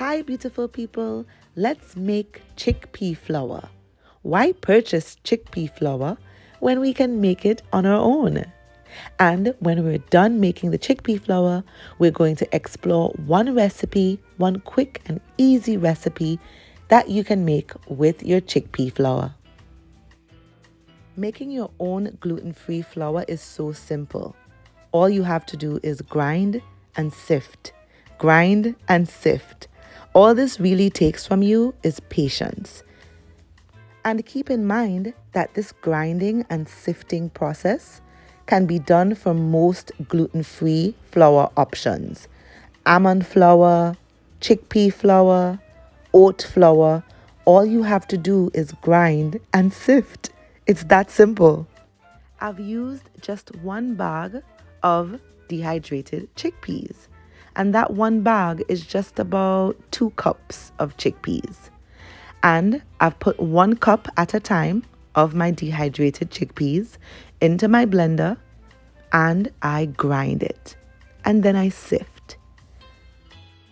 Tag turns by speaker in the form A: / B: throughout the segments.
A: Hi, beautiful people. Let's make chickpea flour. Why purchase chickpea flour when we can make it on our own? And when we're done making the chickpea flour, we're going to explore one recipe, one quick and easy recipe that you can make with your chickpea flour. Making your own gluten-free flour is so simple. All you have to do is grind and sift. Grind and sift. All this really takes from you is patience. And keep in mind that this grinding and sifting process can be done for most gluten-free flour options. Almond flour, chickpea flour, oat flour. All you have to do is grind and sift. It's that simple. I've used just one bag of dehydrated chickpeas. And that one bag is just about 2 cups of chickpeas. And I've put 1 cup at a time of my dehydrated chickpeas into my blender and I grind it. And then I sift.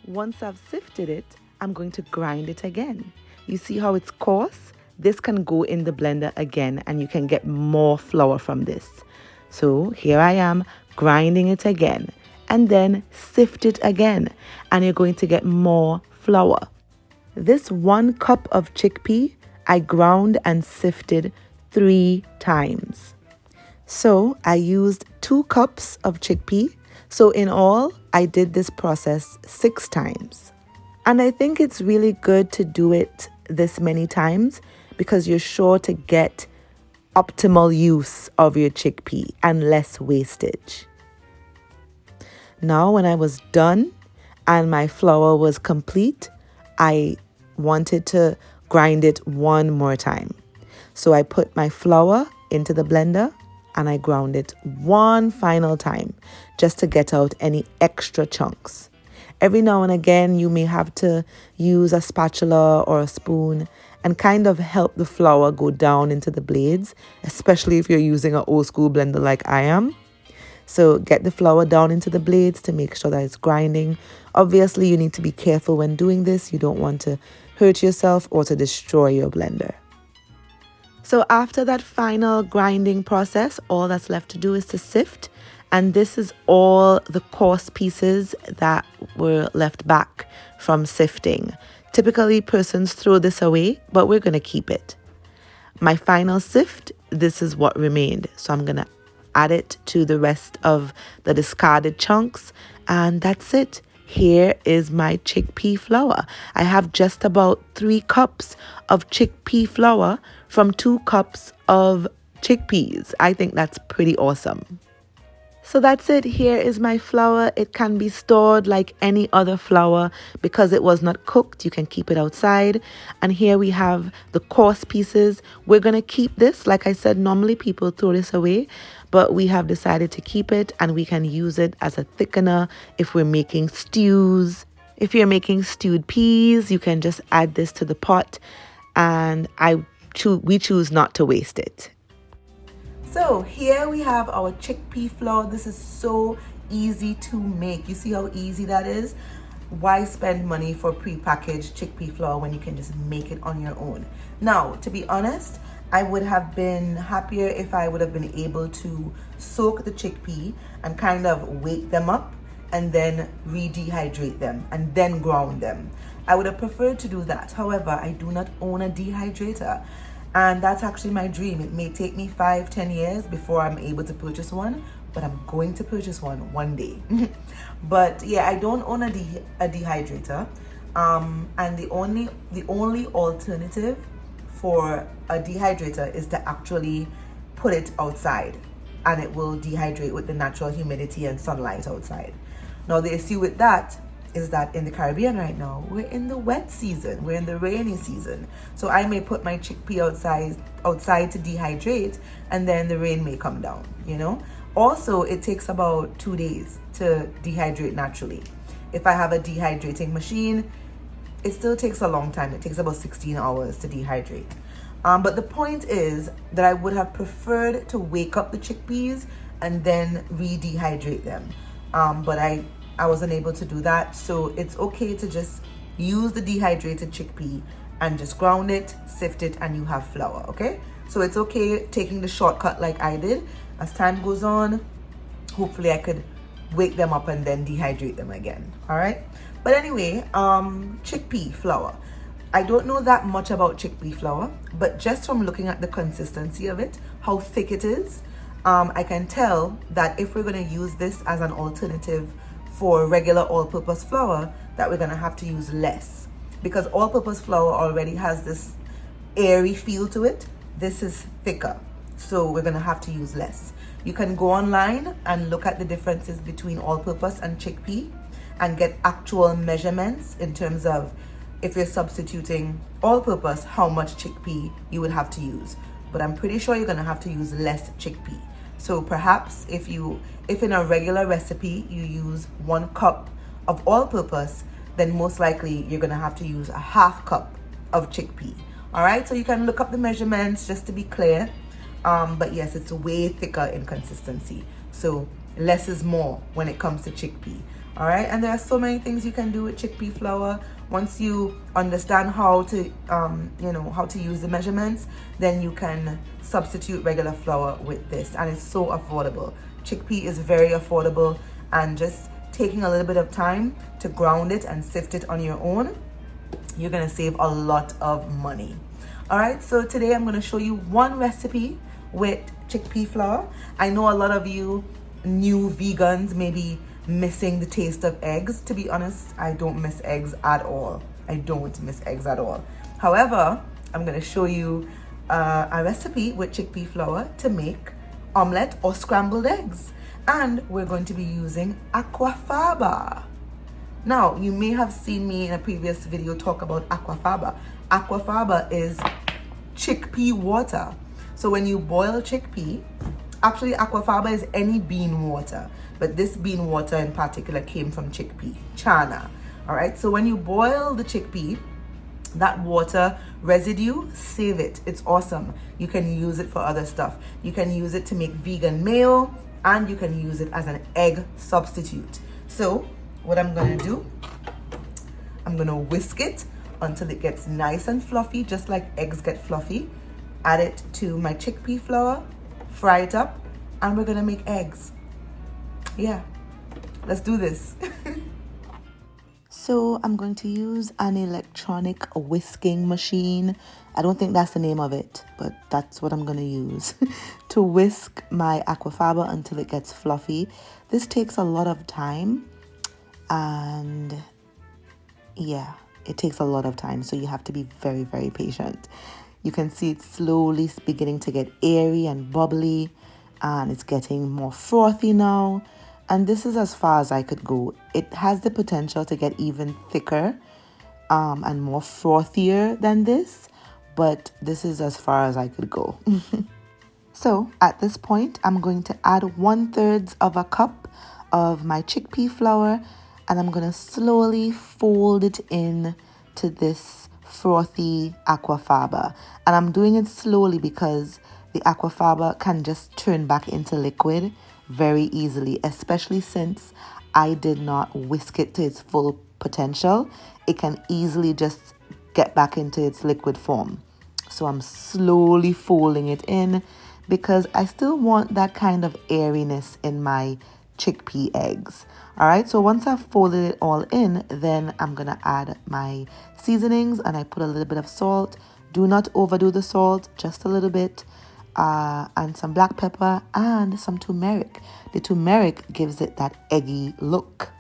A: Once I've sifted it, I'm going to grind it again. You see how it's coarse? This can go in the blender again and you can get more flour from this. So here I am grinding it again. And then sift it again and you're going to get more flour. This 1 cup of chickpea I ground and sifted 3 times. So I used 2 cups of chickpea. So in all, I did this process 6 times. And I think it's really good to do it this many times because you're sure to get optimal use of your chickpea and less wastage. Now, when I was done and my flour was complete, I wanted to grind it one more time. So I put my flour into the blender and I ground it one final time just to get out any extra chunks. Every now and again, you may have to use a spatula or a spoon and kind of help the flour go down into the blades, especially if you're using an old school blender like I am. So get the flour down into the blades to make sure that it's grinding. Obviously, you need to be careful when doing this. You don't want to hurt yourself or to destroy your blender. So after that final grinding process, all that's left to do is to sift. And this is all the coarse pieces that were left back from sifting. Typically, persons throw this away, but we're going to keep it. My final sift, this is what remained. So I'm going to add it to the rest of the discarded chunks, and that's it. Here is my chickpea flour. I have just about 3 cups of chickpea flour from 2 cups of chickpeas. I think that's pretty awesome. So that's it. Here is my flour. It can be stored like any other flour because it was not cooked. You can keep it outside. And here we have the coarse pieces. We're going to keep this. Like I said, normally people throw this away, but we have decided to keep it and we can use it as a thickener if we're making stews. If you're making stewed peas, you can just add this to the pot, and we choose not to waste it. So here we have our chickpea flour. This is so easy to make. You see how easy that is? Why spend money for prepackaged chickpea flour when you can just make it on your own? Now, to be honest, I would have been happier if I would have been able to soak the chickpea and kind of wake them up and then re-dehydrate them and then ground them. I would have preferred to do that. However, I do not own a dehydrator. And that's actually my dream. It may take me 5-10 years before I'm able to purchase one, but I'm going to purchase one day. But yeah, I don't own a dehydrator. And the only alternative for a dehydrator is to actually put it outside, and it will dehydrate with the natural humidity and sunlight outside. Now the issue with that is that in the Caribbean right now, we're in the wet season, we're in the rainy season. So I may put my chickpea outside to dehydrate, and then the rain may come down, you know. Also, it takes about 2 days to dehydrate naturally. If I have a dehydrating machine, it still takes a long time. It takes about 16 hours to dehydrate. But the point is that I would have preferred to wake up the chickpeas and then re-dehydrate them. But I wasn't able to do that. So it's okay to just use the dehydrated chickpea and just ground it, sift it, and you have flour, okay? So it's okay taking the shortcut like I did. As time goes on, hopefully I could wake them up and then dehydrate them again, all right? But anyway, chickpea flour. I don't know that much about chickpea flour, but just from looking at the consistency of it, how thick it is, I can tell that if we're going to use this as an alternative for regular all-purpose flour, that we're going to have to use less, because all-purpose flour already has this airy feel to it. This is thicker, so we're going to have to use less. You can go online and look at the differences between all-purpose and chickpea and get actual measurements in terms of if you're substituting all-purpose, how much chickpea you would have to use. But I'm pretty sure you're going to have to use less chickpea. So perhaps if in a regular recipe you use 1 cup of all-purpose, then most likely you're going to have to use a 1/2 cup of chickpea. All right, so you can look up the measurements just to be clear. But yes, it's way thicker in consistency. So less is more when it comes to chickpea. All right, and there are so many things you can do with chickpea flour. Once you understand how to how to use the measurements, then you can substitute regular flour with this, and it's so affordable. Chickpea is very affordable, and just taking a little bit of time to ground it and sift it on your own, you're gonna save a lot of money. All right, so today I'm gonna show you one recipe with chickpea flour. I know a lot of you new vegans may be missing the taste of eggs. To be honest, I don't miss eggs at all. I don't miss eggs at all. However, I'm going to show you a recipe with chickpea flour to make omelette or scrambled eggs. And we're going to be using Aquafaba. Now, you may have seen me in a previous video talk about Aquafaba. Aquafaba is chickpea water. So when you boil chickpea, actually Aquafaba is any bean water, but this bean water in particular came from chickpea, Chana. All right, so when you boil the chickpea, that water residue, save it. It's awesome. You can use it for other stuff. You can use it to make vegan mayo, and you can use it as an egg substitute. So what I'm gonna do, I'm gonna whisk it until it gets nice and fluffy, just like eggs get fluffy. Add it to my chickpea flour, fry it up, and we're gonna make eggs. Yeah, let's do this. So I'm going to use an electronic whisking machine. I don't think that's the name of it, but that's what I'm gonna use to whisk my Aquafaba until it gets fluffy. This takes a lot of time, and yeah, it takes a lot of time, so you have to be very, very patient. You can see it slowly beginning to get airy and bubbly, and it's getting more frothy now. And this is as far as I could go. It has the potential to get even thicker and more frothier than this, but this is as far as I could go. So at this point, I'm going to add 1/3 of a cup of my chickpea flour, and I'm gonna slowly fold it in to this frothy Aquafaba. And I'm doing it slowly because the Aquafaba can just turn back into liquid very easily, especially since I did not whisk it to its full potential. It can easily just get back into its liquid form. So I'm slowly folding it in because I still want that kind of airiness in my chickpea eggs. All right, so once I've folded it all in, then I'm gonna add my seasonings, and I put a little bit of salt. Do not overdo the salt, just a little bit. And some black pepper and some turmeric. The turmeric gives it that eggy look.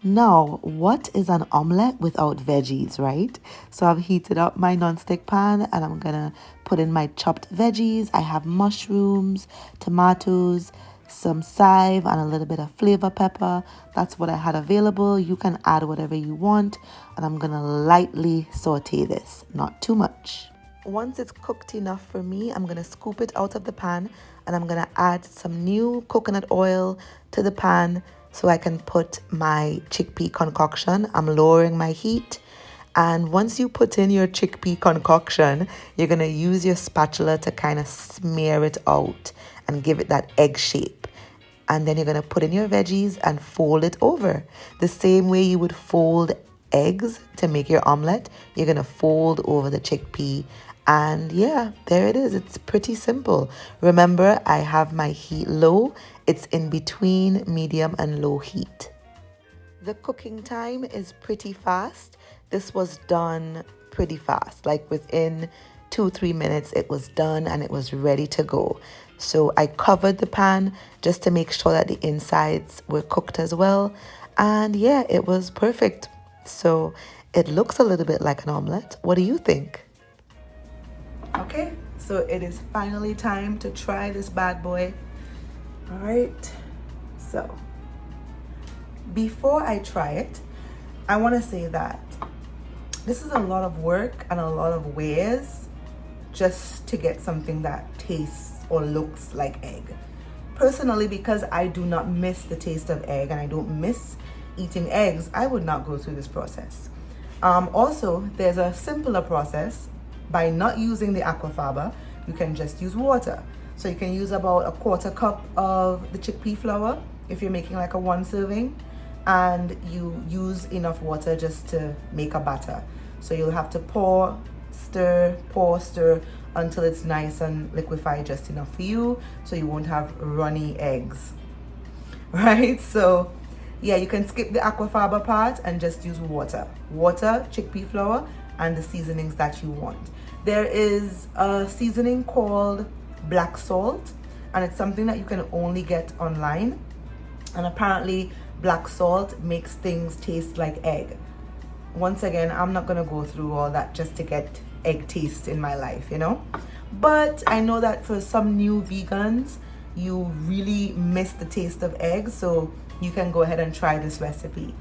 A: Now, what is an omelette without veggies, right? So I've heated up my nonstick pan, and I'm gonna put in my chopped veggies. I have mushrooms, tomatoes, some chive, and a little bit of flavor pepper. That's what I had available. You can add whatever you want, and I'm gonna lightly saute this, not too much. Once it's cooked enough for me, I'm gonna scoop it out of the pan, and I'm gonna add some new coconut oil to the pan so I can put my chickpea concoction. I'm lowering my heat, and once you put in your chickpea concoction, you're gonna use your spatula to kind of smear it out and give it that egg shape. And then you're gonna put in your veggies and fold it over the same way you would fold eggs to make your omelette. You're going to fold over the chickpea. And yeah, there it is. It's pretty simple. Remember, I have my heat low. It's in between medium and low heat. The cooking time is pretty fast. This was done pretty fast, like within 2-3 minutes it was done and it was ready to go. So I covered the pan just to make sure that the insides were cooked as well, and yeah, it was perfect. So it looks a little bit like an omelette. What do you think? Okay, so it is finally time to try this bad boy. All right, so before I try it, I want to say that this is a lot of work and a lot of ways just to get something that tastes or looks like egg. Personally, because I do not miss the taste of egg and I don't miss eating eggs, I would not go through this process. Also, there's a simpler process. By not using the Aquafaba, you can just use water. So you can use about a 1/4 cup of the chickpea flour if you're making like a 1 serving, and you use enough water just to make a batter. So you'll have to pour, stir until it's nice and liquefied just enough for you, so you won't have runny eggs, right? So yeah, you can skip the Aquafaba part and just use water, chickpea flour, and the seasonings that you want. There is a seasoning called black salt, and it's something that you can only get online, and apparently black salt makes things taste like egg. Once again, I'm not gonna go through all that just to get egg taste in my life, you know? But I know that for some new vegans, you really miss the taste of eggs, so you can go ahead and try this recipe.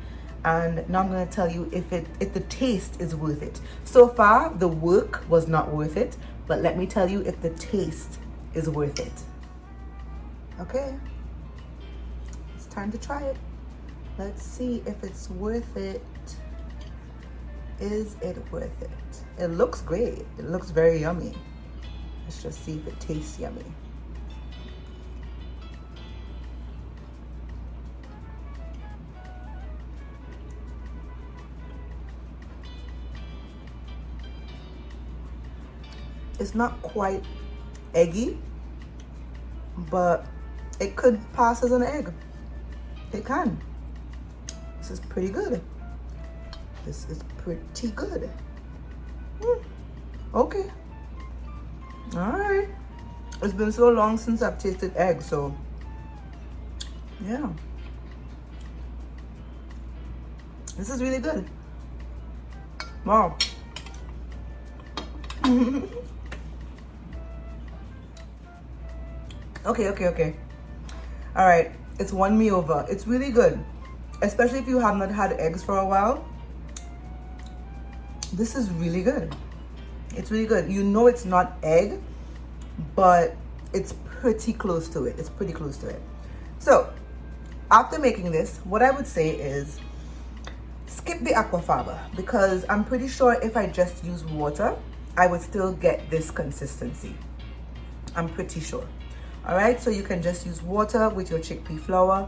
A: And now I'm gonna tell you if the taste is worth it. So far, the work was not worth it, but let me tell you if the taste is worth it. Okay, it's time to try it. Let's see if it's worth it. Is it worth it? It looks great. It looks very yummy. Let's just see if it tastes yummy. It's not quite eggy, but it could pass as an egg. It can. This is pretty good. This is pretty good. Okay. All right. It's been so long since I've tasted egg, so yeah. This is really good. Wow. Okay. All right, it's won me over. It's really good, especially if you have not had eggs for a while. This is really good. It's really good. You know it's not egg, but it's pretty close to it. It's pretty close to it. So after making this, what I would say is skip the Aquafaba, because I'm pretty sure if I just use water, I would still get this consistency. I'm pretty sure. All right, so you can just use water with your chickpea flour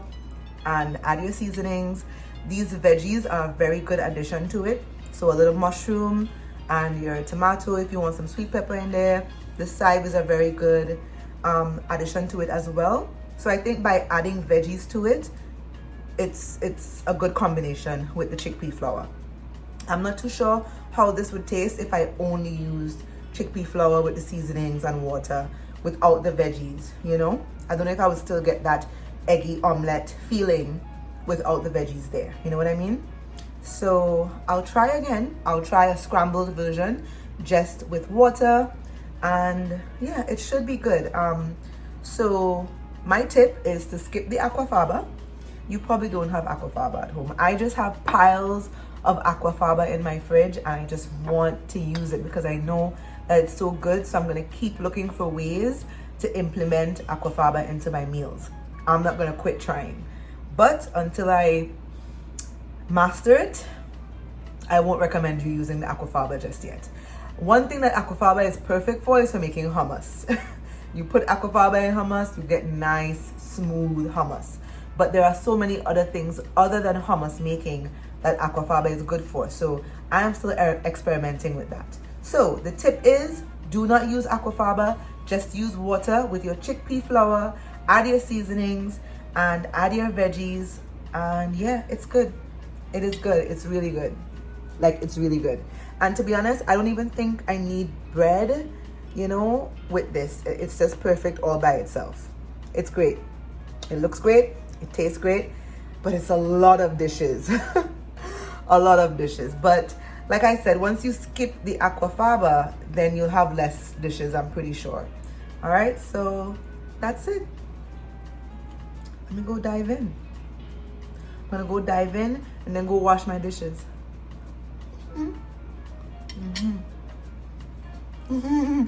A: and add your seasonings. These veggies are a very good addition to it. So a little mushroom and your tomato if you want some sweet pepper in there. The chives is a very good addition to it as well. So I think by adding veggies to it, it's a good combination with the chickpea flour. I'm not too sure how this would taste if I only used chickpea flour with the seasonings and water without the veggies, you know? I don't know if I would still get that eggy omelette feeling without the veggies there, you know what I mean? So I'll try again. I'll try a scrambled version just with water, and yeah, it should be good. So my tip is to skip the Aquafaba. You probably don't have Aquafaba at home. I just have piles of Aquafaba in my fridge, and I just want to use it because I know that it's so good. So I'm gonna keep looking for ways to implement Aquafaba into my meals. I'm not gonna quit trying, but until I master it, I won't recommend you using the Aquafaba just yet. One thing that Aquafaba is perfect for is for making hummus. You put Aquafaba in hummus, you get nice, smooth hummus. But there are so many other things other than hummus making that Aquafaba is good for. So I am still experimenting with that. So the tip is, do not use Aquafaba. Just use water with your chickpea flour, add your seasonings, and add your veggies. And yeah, it's good. It is good. It's really good. Like, it's really good. And to be honest, I don't even think I need bread, you know, with this. It's just perfect all by itself. It's great. It looks great. It tastes great. But it's a lot of dishes. A lot of dishes. But like I said, once you skip the Aquafaba, then you'll have less dishes, I'm pretty sure. All right, so that's it. Let me go dive in. I'm gonna go dive in and then go wash my dishes. Mm-hmm. Mm-hmm.